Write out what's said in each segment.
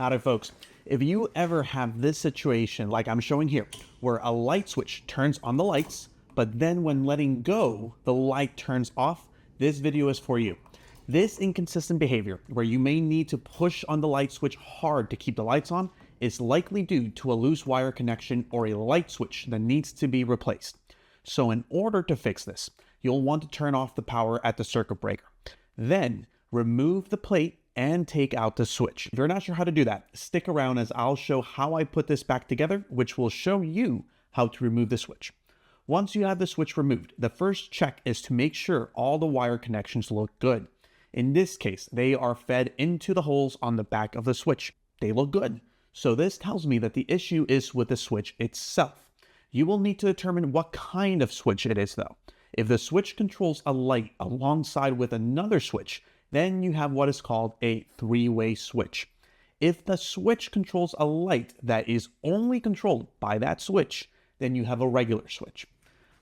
Howdy folks, if you ever have this situation like I'm showing here, where a light switch turns on the lights, but then when letting go, the light turns off, this video is for you. This inconsistent behavior, where you may need to push on the light switch hard to keep the lights on, is likely due to a loose wire connection or a light switch that needs to be replaced. So in order to fix this, you'll want to turn off the power at the circuit breaker. Then remove the plate and take out the switch. If you're not sure how to do that, stick around as I'll show how I put this back together, which will show you how to remove the switch. Once you have the switch removed, the first check is to make sure all the wire connections look good. In this case, they are fed into the holes on the back of the switch. They look good. So this tells me that the issue is with the switch itself. You will need to determine what kind of switch it is though. If the switch controls a light alongside with another switch, then you have what is called a three-way switch. If the switch controls a light that is only controlled by that switch, then you have a regular switch.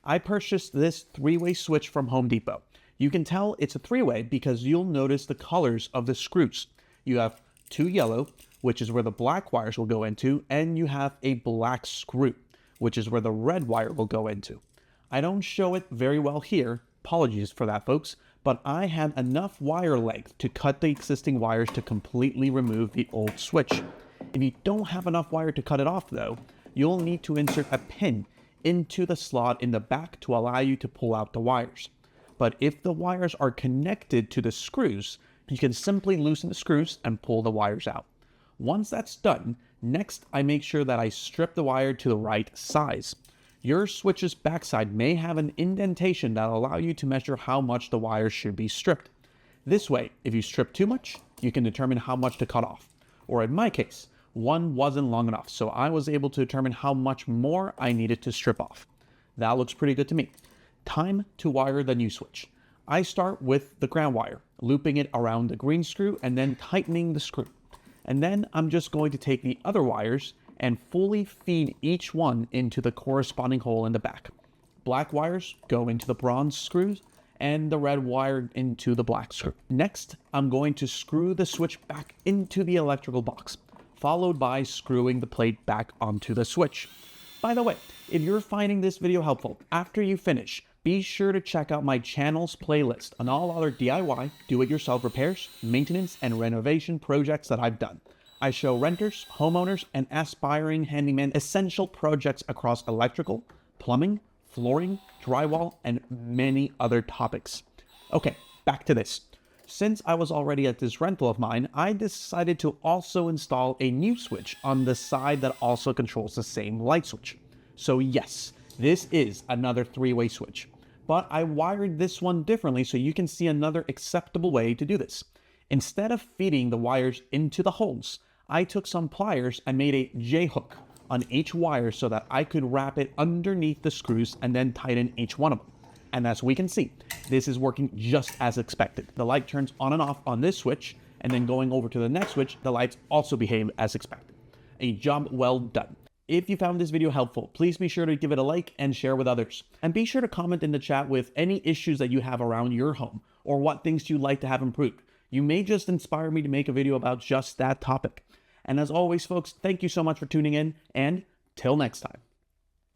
I purchased this three-way switch from Home Depot. You can tell it's a three-way because you'll notice the colors of the screws. You have two yellow, which is where the black wires will go into, and you have a black screw, which is where the red wire will go into. I don't show it very well here, apologies for that folks, but I had enough wire length to cut the existing wires to completely remove the old switch. If you don't have enough wire to cut it off though, you'll need to insert a pin into the slot in the back to allow you to pull out the wires. But if the wires are connected to the screws, you can simply loosen the screws and pull the wires out. Once that's done, next I make sure that I strip the wire to the right size. Your switch's backside may have an indentation that will allow you to measure how much the wires should be stripped. This way, if you strip too much, you can determine how much to cut off. Or in my case, one wasn't long enough, so I was able to determine how much more I needed to strip off. That looks pretty good to me. Time to wire the new switch. I start with the ground wire, looping it around the green screw and then tightening the screw. And then I'm just going to take the other wires and fully feed each one into the corresponding hole in the back. Black wires go into the bronze screws and the red wire into the black screw. Next, I'm going to screw the switch back into the electrical box, followed by screwing the plate back onto the switch. By the way, if you're finding this video helpful, after you finish, be sure to check out my channel's playlist on all other DIY, do-it-yourself repairs, maintenance, and renovation projects that I've done. I show renters, homeowners, and aspiring handyman essential projects across electrical, plumbing, flooring, drywall, and many other topics. Okay, back to this. Since I was already at this rental of mine, I decided to also install a new switch on the side that also controls the same light switch. So yes, this is another three-way switch, but I wired this one differently so you can see another acceptable way to do this. Instead of feeding the wires into the holes, I took some pliers and made a J-hook on each wire so that I could wrap it underneath the screws and then tighten each one of them. And as we can see, this is working just as expected. The light turns on and off on this switch, and then going over to the next switch, the lights also behave as expected. A job well done. If you found this video helpful, please be sure to give it a like and share with others. And be sure to comment in the chat with any issues that you have around your home or what things you'd like to have improved. You may just inspire me to make a video about just that topic. And as always, folks, thank you so much for tuning in, and till next time.